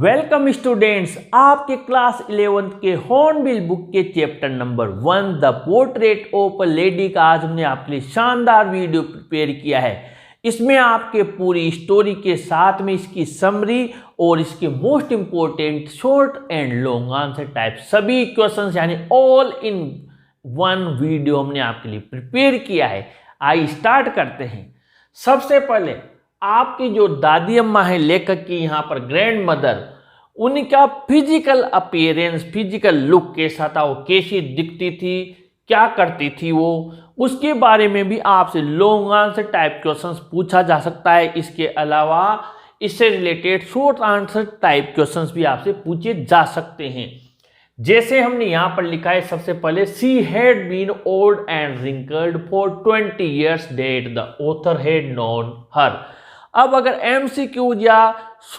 Welcome students, आपके class 11th के hornbill book के chapter number 1 the portrait of a lady का आज हमने आपके लिए शानदार वीडियो प्रिपेयर किया है। इसमें आपके पूरी स्टोरी के साथ में इसकी समरी और इसके most important short and long answer type सभी क्वेश्चंस यानी ऑल इन वन वीडियो हमने आपके लिए प्रिपेयर किया है। आइए स्टार्ट करते हैं। सबसे पहले आपकी जो दादी अम्मा है लेखक की यहाँ पर ग्रैंड मदर, उनका फिजिकल अपीयरेंस, फिजिकल लुक कैसा था, वो कैसी दिखती थी, क्या करती थी वो, उसके बारे में भी आपसे लॉन्ग आंसर टाइप क्वेश्चंस पूछा जा सकता है। इसके अलावा इससे related short answer type questions भी आपसे पूछे जा सकते हैं। जैसे हमने यहाँ पर लिखा है, सबसे पहले she had been old and wrinkled for 20 years that the author had known her. अब अगर एमसीक्यू या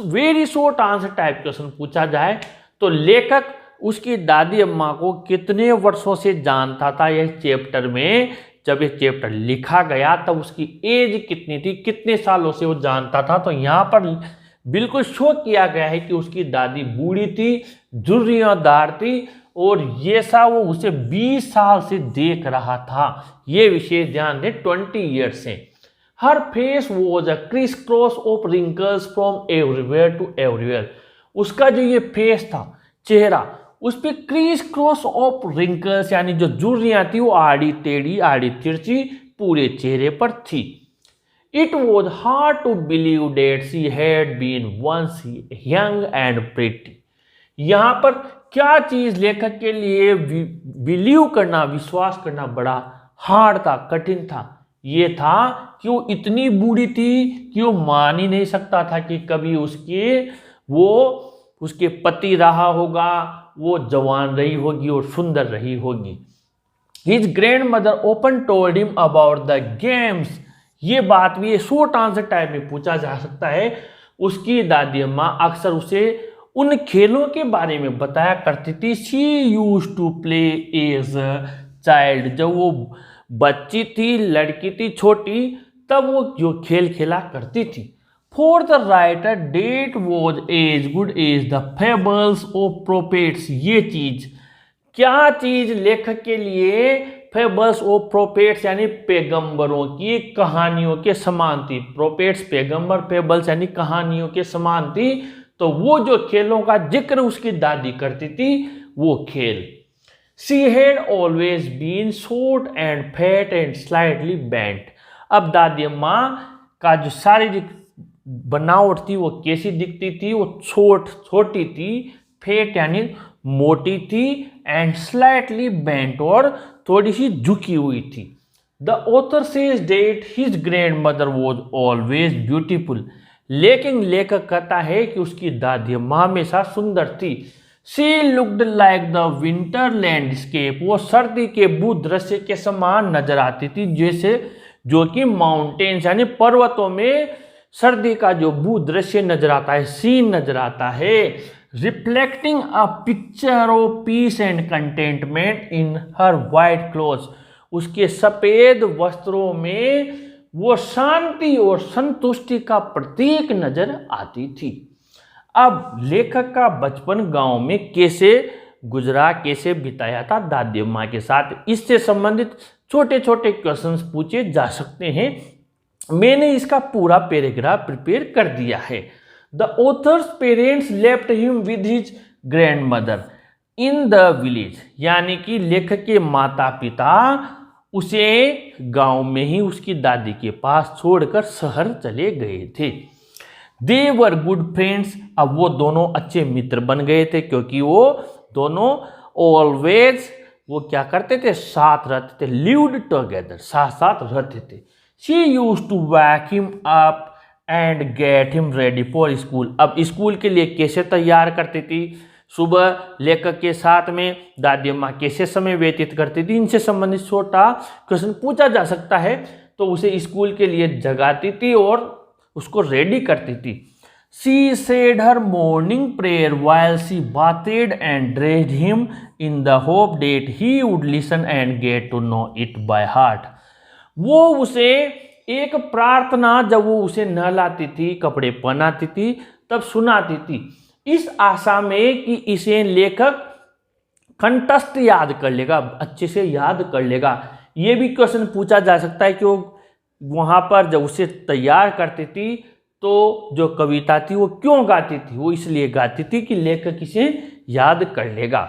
very short answer type question पूछा जाए तो लेखक उसकी दादी अम्मा को कितने वर्षों से जानता था। यह चैप्टर में जब ये चैप्टर लिखा गया तब उसकी एज कितनी थी, कितने सालों से वो जानता था। तो यहाँ पर बिल्कुल शो किया गया है कि उसकी दादी बूढ़ी थी, जुर्रियादार थी और ये सा वो उसे 20 साल से देख रहा था। ये विशेष ध्यान दें, 20 years से। Her face was a criss cross of wrinkles from everywhere to everywhere. उसका जो ये फेस था, चेहरा, उस पर क्रिस क्रॉस ऑफ रिंकल्स यानी जो झुर्रियां थी वो आड़ी टेढ़ी आड़ी तिरछी पूरे चेहरे पर थी। It was hard to believe that she had been once young and pretty. यहाँ पर क्या चीज लेखक के लिए बिलीव करना, विश्वास करना बड़ा हार्ड था, कठिन था। ये था कि वो इतनी बूढ़ी थी कि वो मान ही नहीं सकता था कि कभी उसके पति रहा होगा, वो जवान रही होगी और सुंदर रही होगी। His grand mother open told him about the games. ये बात भी शॉर्ट आंसर टाइप में पूछा जा सकता है। उसकी दादी अम्मा अक्सर उसे उन खेलों के बारे में बताया करती थी। She used to play as a child. जब वो बच्ची थी, लड़की थी, छोटी, तब वो जो खेल खेला करती थी। For the writer that was as good as the fables of prophets. ये चीज, क्या चीज लेखक के लिए फेबल्स ऑफ प्रोफेट्स यानी पैगंबरों की कहानियों के समान थी। प्रोफेट्स पैगंबर, फेबल्स यानी कहानियों के समान थी। तो वो जो खेलों का जिक्र उसकी दादी करती थी, वो खेल। She had always been short and fat and slightly bent. अब दादी अम्मा का जो शारीरिक बनावट थी वो कैसी दिखती थी? वो छोटी थी, फैट यानी मोटी थी, एंड स्लाइटली बेंट और थोड़ी सी झुकी हुई थी। The author says that his grandmother was always beautiful. लेकिन लेखक कहता है कि उसकी दादी अम्मा हमेशा सुंदर थी। She looked like the winter landscape. वो सर्दी के भूदृश्य के समान नजर आती थी, जैसे जो कि माउंटेन्स यानी पर्वतों में सर्दी का जो भूदृश्य नजर आता है, सीन नजर आता है। Reflecting a picture of peace and contentment in her white clothes. उसके सफेद वस्त्रों में वो शांति और संतुष्टि का प्रतीक नजर आती थी। अब लेखक का बचपन गांव में कैसे गुजरा, कैसे बिताया था दादी अम्मा के साथ, इससे संबंधित छोटे छोटे क्वेश्चंस पूछे जा सकते हैं। मैंने इसका पूरा पैराग्राफ प्रिपेयर कर दिया है। The author's parents left him with his grand mother in the village. यानी कि लेखक के माता पिता उसे गांव में ही उसकी दादी के पास छोड़कर शहर चले गए थे। दे वर गुड फ्रेंड्स। अब वो दोनों अच्छे मित्र बन गए थे क्योंकि वो दोनों ऑलवेज वो क्या करते थे, साथ रहते थे। लिव्ड टुगेदर, साथ साथ रहते थे। She used to wake him up and get him ready for school. अब स्कूल के लिए कैसे तैयार करती थी? सुबह लेखक के साथ में दादी अम्मा कैसे समय व्यतीत करती थी, इनसे संबंधित छोटा क्वेश्चन पूछा जा सकता है। तो उसे स्कूल के लिए जगाती थी और उसको रेडी करती थी। She said her morning prayer while she bathed and dressed him in the hope that he would listen and get to know it by heart. वो उसे एक प्रार्थना जब वो उसे नहलाती थी, कपड़े पहनाती थी, तब सुनाती थी। इस आशा में कि इसे लेखक कंठस्थ याद कर लेगा, अच्छे से याद कर लेगा। ये भी क्वेश्चन पूछा जा सकता है कि वो वहाँ पर जब उसे तैयार करती थी तो जो कविता थी वो क्यों गाती थी, वो इसलिए गाती थी कि लेखक इसे याद कर लेगा।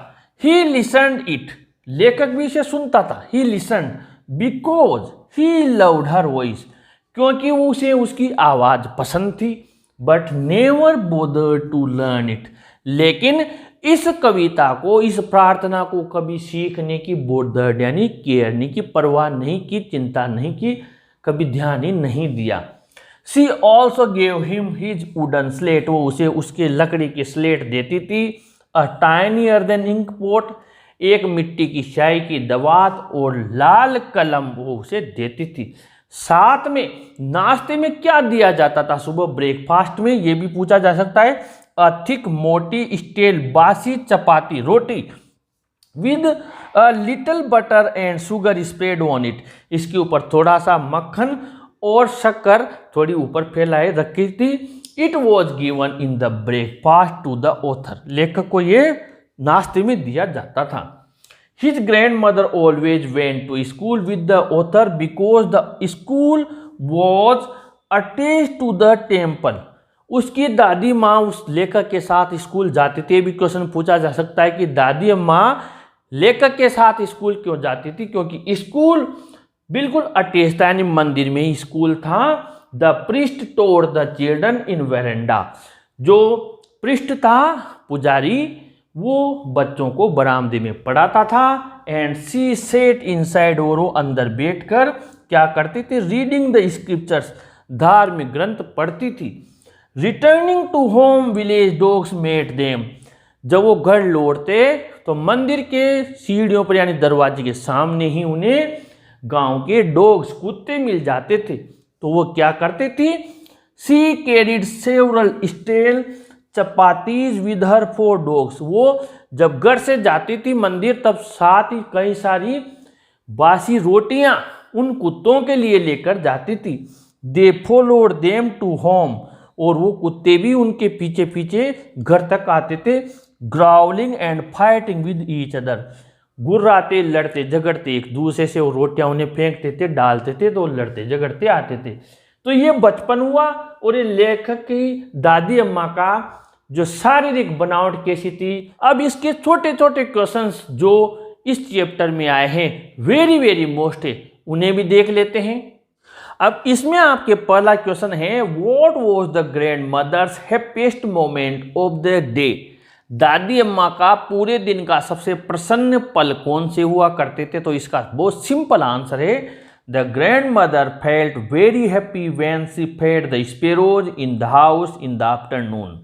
ही लिसन्ड इट, लेखक भी इसे सुनता था। He listened because he loved her voice, क्योंकि वो उसे उसकी आवाज पसंद थी। But never bothered to learn it, लेकिन इस कविता को, इस प्रार्थना को कभी सीखने की बोदर्ड यानी केयर नहीं की, परवाह नहीं की, चिंता नहीं की, कभी ध्यान ही नहीं दिया। She also gave him his wooden slate, वो उसे उसके लकड़ी की स्लेट देती थी। A tiny earthen ink pot, एक मिट्टी की स्याही की दवात और लाल कलम वो उसे देती थी। साथ में नाश्ते में क्या दिया जाता था सुबह ब्रेकफास्ट में, ये भी पूछा जा सकता है। अ थिक मोटी स्टेल बासी चपाती रोटी with a little butter and sugar spread on it, इसके ऊपर थोड़ा सा मक्खन और शक्कर थोड़ी ऊपर फैलाए रखी थी। It was given in the breakfast to the author, लेखक को ये नाश्ते में दिया जाता था। His grandmother always went to school with the author because the school was attached to the temple, उसकी दादी माँ उस लेखक के साथ स्कूल जाती थी। भी क्वेश्चन पूछा जा सकता है कि दादी माँ लेखक के साथ स्कूल क्यों जाती थी, क्योंकि स्कूल बिल्कुल अटैच था, यानी मंदिर में ही स्कूल था। The priest tour the children in veranda, जो प्रिस्ट था पुजारी, वो बच्चों को बरामदे में पढ़ाता था। एंड सी सेट इनसाइड, और वो अंदर बैठकर क्या करती थी, रीडिंग द स्क्रिप्चर्स, धार्मिक ग्रंथ पढ़ती थी। Returning to home village dogs met them, जब वो घर लौटते तो मंदिर के सीढ़ियों पर यानी दरवाजे के सामने ही उन्हें गांव के डॉग्स कुत्ते मिल जाते थे। तो वो क्या करते थी, she carried several stale chapatis with her 4 dogs, वो जब घर से जाती थी मंदिर तब साथ ही कई सारी बासी रोटियां उन कुत्तों के लिए लेकर जाती थी। They followed them to home, और वो कुत्ते भी उनके पीछे पीछे घर तक आते थे। Growling and fighting with each other, गुर्राते लड़ते झगड़ते एक दूसरे से, वो रोटियां उन्हें फेंकते थे, डालते थे तो लड़ते झगड़ते आते थे। तो ये बचपन हुआ। और ये लेखक की दादी अम्मा का जो शारीरिक बनावट कैसी थी। अब इसके छोटे छोटे क्वेश्चंस जो इस चैप्टर में आए हैं, वेरी वेरी मोस्ट है, उन्हें भी देख लेते हैं। अब इसमें आपके पहला क्वेश्चन है, what was the grandmother's happiest moment of the day, दादी अम्मा का पूरे दिन का सबसे प्रसन्न पल कौन से हुआ करते थे। तो इसका बहुत सिंपल आंसर है, the grand mother felt very happy when she fed the sparrows in the house in the afternoon,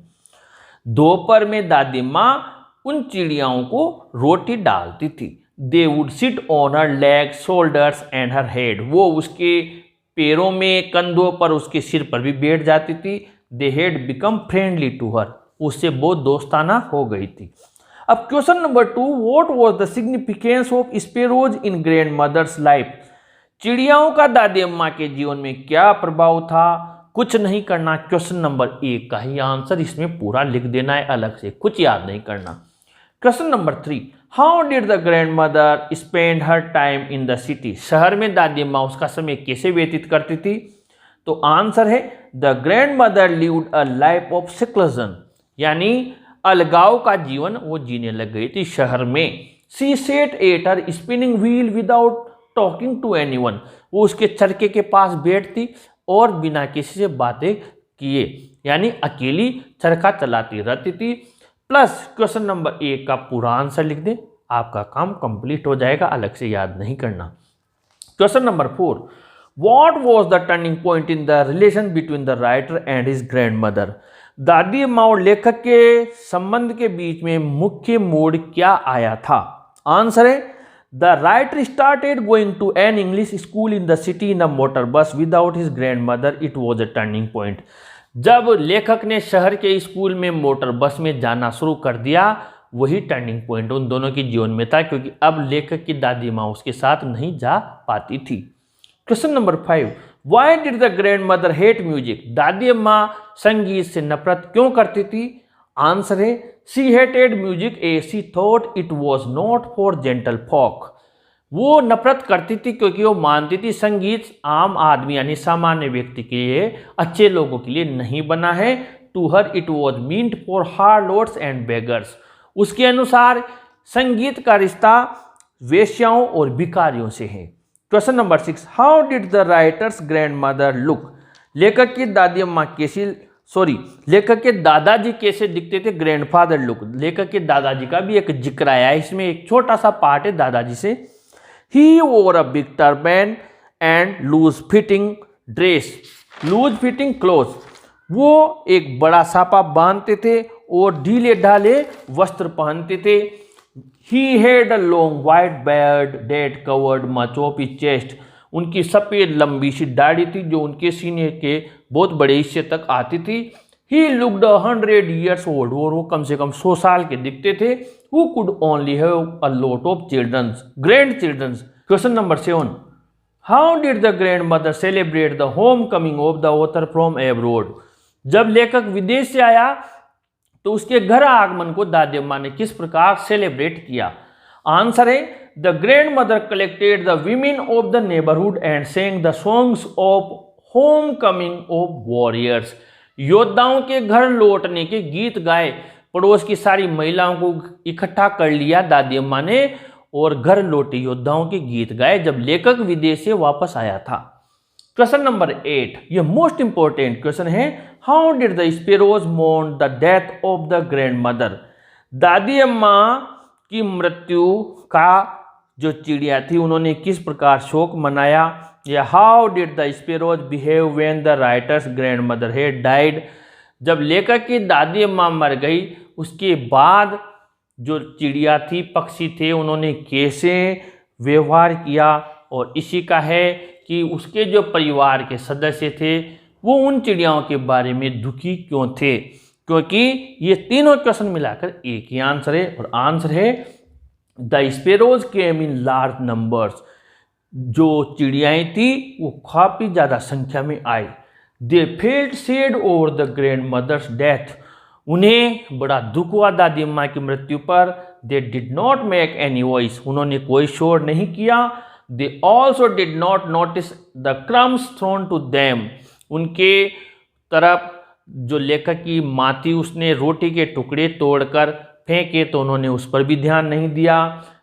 दोपहर में दादी माँ उन चिड़ियाओं को रोटी डालती थी। They would sit on her leg shoulders and her head, वो उसके पैरों में, कंधों पर, उसके सिर पर भी बैठ जाती थी। They had become friendly to her, उससे बहुत दोस्ताना हो गई थी। अब question number 2, what was the significance of sparrows in grandmother's life, चिड़ियाओं का दादी अम्मा के जीवन में क्या प्रभाव था। कुछ नहीं करना, क्वेश्चन नंबर 1 का ही आंसर इसमें पूरा लिख देना है, अलग से कुछ याद नहीं करना। Question number 3, how did the grand mother spend her time in the city, शहर में दादी अम्मा उसका समय कैसे व्यतीत करती थी। तो आंसर है, the grandmother lived a life of seclusion, यानी अलगाव का जीवन वो जीने लग गई थी शहर में। She sat at her spinning wheel without talking to anyone, वो उसके चरखे के पास बैठती और बिना किसी से बातें किए, यानी अकेली चरखा चलाती रहती थी। प्लस क्वेश्चन नंबर 1 का पूरा आंसर लिख दें, आपका काम कंप्लीट हो जाएगा, अलग से याद नहीं करना। Question number 4, what was the turning point in the relation between the writer and his grand mother, दादी अम्मा और लेखक के संबंध के बीच में मुख्य मोड़ क्या आया था। आंसर है, the writer started going to an English school in the city in a motor bus without his grandmother, it was a turning point, जब लेखक ने शहर के स्कूल में मोटर बस में जाना शुरू कर दिया, वही टर्निंग पॉइंट उन दोनों के जीवन में था, क्योंकि अब लेखक की दादी माँ उसके साथ नहीं जा पाती थी। Question number 5, why did the grand mother hate music, दादी अम्मा संगीत से नफरत क्यों करती थी। आंसर है she hated music as she thought it was not for gentle folk. वो नफरत करती थी क्योंकि वो मानती थी संगीत आम आदमी यानी सामान्य व्यक्ति के लिए, अच्छे लोगों के लिए नहीं बना है। To her it was meant for harlots and beggars. उसके अनुसार संगीत का रिश्ता वेश्याओं और भिखारियों से है। Question number 6, how did the writers grand mother look. लेखक की दादी अम्मा लेखक के दादाजी कैसे दिखते थे। ग्रैंडफादर लुक, लेखक के दादाजी का भी एक जिक्र आया है, इसमें एक छोटा सा पार्ट है दादाजी से। He wore a big turban and loose fitting dress, loose fitting cloth. वो एक बड़ा सापा बांधते थे और ढीले ढाले वस्त्र पहनते थे। He had a long white beard that covered much of his chest. उनकी सफ़ेद लंबी सी दाढ़ी थी जो उनके सीने के बहुत बड़े हिस्से तक आती थी। He looked 100 years old, और वो कम से कम 100 साल के दिखते थे। Who could only have a lot of grandchildren. Question number 7. How did the grandmother celebrate the homecoming of the author from abroad? जब लेखक विदेश से आया तो उसके घर आगमन को दादी अम्मा ने किस प्रकार सेलिब्रेट किया। आंसर है the grand mother collected the women of the neighbourhood and saying the songs of home coming of warriors. योद्धाओं के घर लौटने के गीत गाए। पड़ोस की सारी महिलाओं को इकट्ठा कर लिया दादी अम्मा ने और घर लौटे योद्धाओं के गीत गाए जब लेखक विदेश से वापस आया था। क्वेश्चन नंबर 8, ये मोस्ट इंपॉर्टेंट क्वेश्चन है। How did the sparrows मोर्न the death of the grand mother. दादी अम्मा की मृत्यु का जो चिड़िया थी उन्होंने किस प्रकार शोक मनाया। या how did the sparrows behave when the writers grand mother had died. जब लेखक की दादी अम्मा मर गई उसके बाद जो चिड़िया थी, पक्षी थे, उन्होंने कैसे व्यवहार किया। और इसी का है कि उसके जो परिवार के सदस्य थे वो उन चिड़ियाओं के बारे में दुखी क्यों थे, क्योंकि ये तीनों क्वेश्चन मिलाकर एक ही आंसर है। और आंसर है the sparrows came in large numbers. जो चिड़ियाएं थी वो काफ़ी ज़्यादा संख्या में आई। They felt sad over the grandmother's death. उन्हें बड़ा दुख हुआ दादी अम्मा की मृत्यु पर। They did not make any voice. उन्होंने कोई शोर नहीं किया। They also did not notice the crumbs thrown to them. उनके तरफ जो लेखक की माँ थी उसने रोटी के टुकड़े तोड़कर फेंके तो उन्होंने उस पर भी ध्यान नहीं दिया।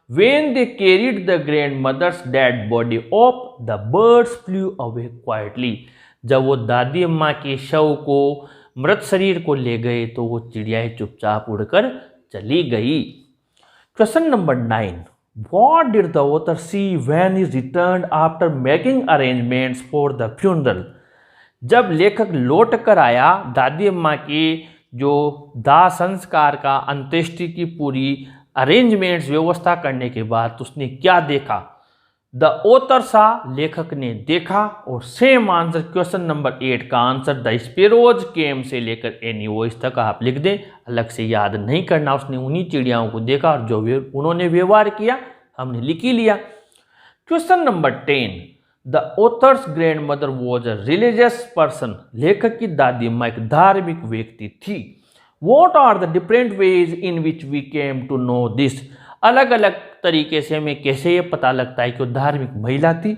When they carried the grandmother's dead body up, the birds flew away quietly. जब वो दादी अम्मा के शव को, मृत शरीर को ले गए तो वो चिड़ियाएं चुपचाप उड़कर चली गई। Question number 9, What did the author see when he returned after making arrangements for the funeral? जब लेखक लौट कर आया दादी अम्मा के जो दाह संस्कार का, अंत्येष्टि की पूरी अरेंजमेंट्स व्यवस्था करने के बाद उसने क्या देखा। द ऑथर सा, लेखक ने देखा। और सेम आंसर क्वेश्चन नंबर 8 का आंसर द स्पैरोज केम से लेकर एनी वॉइस तक आप लिख दें, अलग से याद नहीं करना। उसने उन्हीं चिड़ियाओं को देखा और जो उन्होंने व्यवहार किया हमने लिख ही लिया। Question number 10, the author's grandmother was a religious person. लेखक की दादी अम्मा एक धार्मिक व्यक्ति थी। What are the different ways in which we came to know this. अलग अलग तरीके से हमें कैसे ये पता लगता है कि वो धार्मिक महिला थी।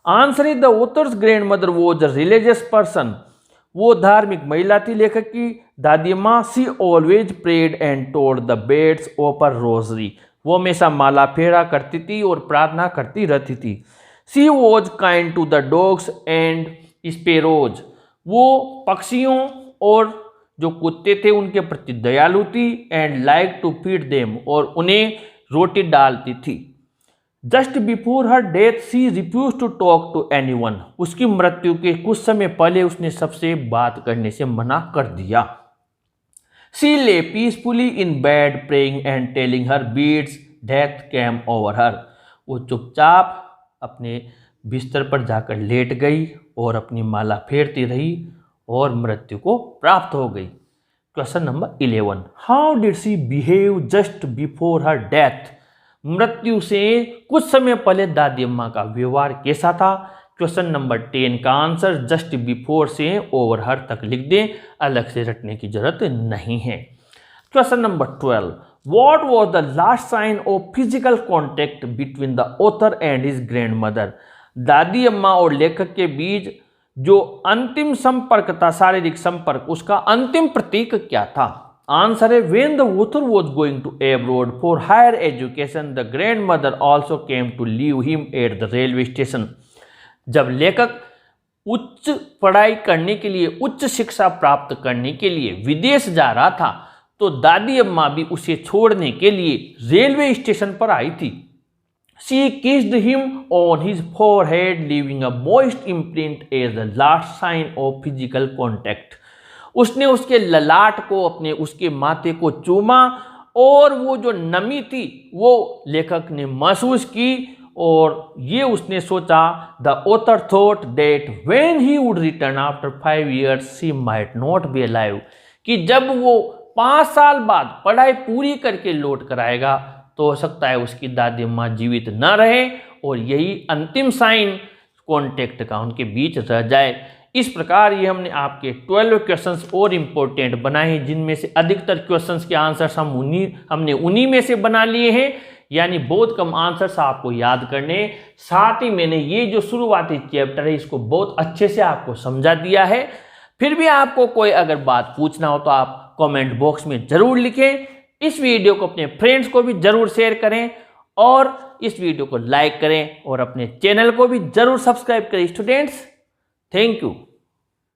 Answer is the author's grandmother was a religious person. वो धार्मिक महिला थी लेखक की दादी अम्मा। She always prayed and told the beads of her rosary. वो हमेशा माला फेरा करती थी और प्रार्थना करती रहती थी। She was kind to the dogs and sparrows. वो पक्षियों और जो कुत्ते थे उनके प्रति दयालु थी। And like to feed them, और उन्हें रोटी डालती थी। Just before her death she refuse to talk to anyone. उसकी मृत्यु के कुछ समय पहले उसने सबसे बात करने से मना कर दिया। She lay peacefully in bed praying and telling her beads death came over her. वो चुपचाप अपने बिस्तर पर जाकर लेट गई और अपनी माला फेरती रही और मृत्यु को प्राप्त हो गई। Question number 11, how did she behave just before her death. मृत्यु से कुछ समय पहले दादी अम्मा का व्यवहार कैसा था। क्वेश्चन नंबर 10 का आंसर जस्ट बिफोर से ओवर हर तक लिख दें, अलग से रटने की जरूरत नहीं है। Question number 12, what was the last sign of physical contact between the author and his grandmother? दादी अम्मा और लेखक के बीच जो अंतिम संपर्क था, शारीरिक संपर्क, उसका अंतिम प्रतीक क्या था? आंसर है when the author was going to abroad for higher education, the grandmother also came to leave him at the railway station. जब लेखक उच्च पढ़ाई करने के लिए, उच्च शिक्षा प्राप्त करने के लिए विदेश जा रहा था, तो दादी अम्मा भी उसे छोड़ने के लिए रेलवे स्टेशन पर आई थी. She kissed him on his forehead, leaving a moist imprint as the last sign of physical contact. उसने उसके ललाट को, अपने उसके माथे को चूमा और वो जो नमी थी वो लेखक ने महसूस की और ये उसने सोचा. The author thought that when he would return after 5 years, she might not be alive. कि जब वो 5 साल बाद पढ़ाई पूरी करके लौट कर आएगा तो हो सकता है उसकी दादी अम्मा जीवित न रहे और यही अंतिम साइन कॉन्टेक्ट का उनके बीच रह जाए. इस प्रकार ये हमने आपके 12 क्वेश्चंस और इम्पोर्टेंट बनाए हैं, जिनमें से अधिकतर क्वेश्चंस के आंसर्स हमने उन्हीं में से बना लिए हैं, यानी बहुत कम आंसर्स आपको याद करने. साथ ही मैंने ये जो शुरुआती चैप्टर है इसको बहुत अच्छे से आपको समझा दिया है. फिर भी आपको कोई अगर बात पूछना हो तो आप कमेंट बॉक्स में ज़रूर लिखें. इस वीडियो को अपने फ्रेंड्स को भी ज़रूर शेयर करें और इस वीडियो को लाइक करें और अपने चैनल को भी ज़रूर सब्सक्राइब करें. Students, thank you.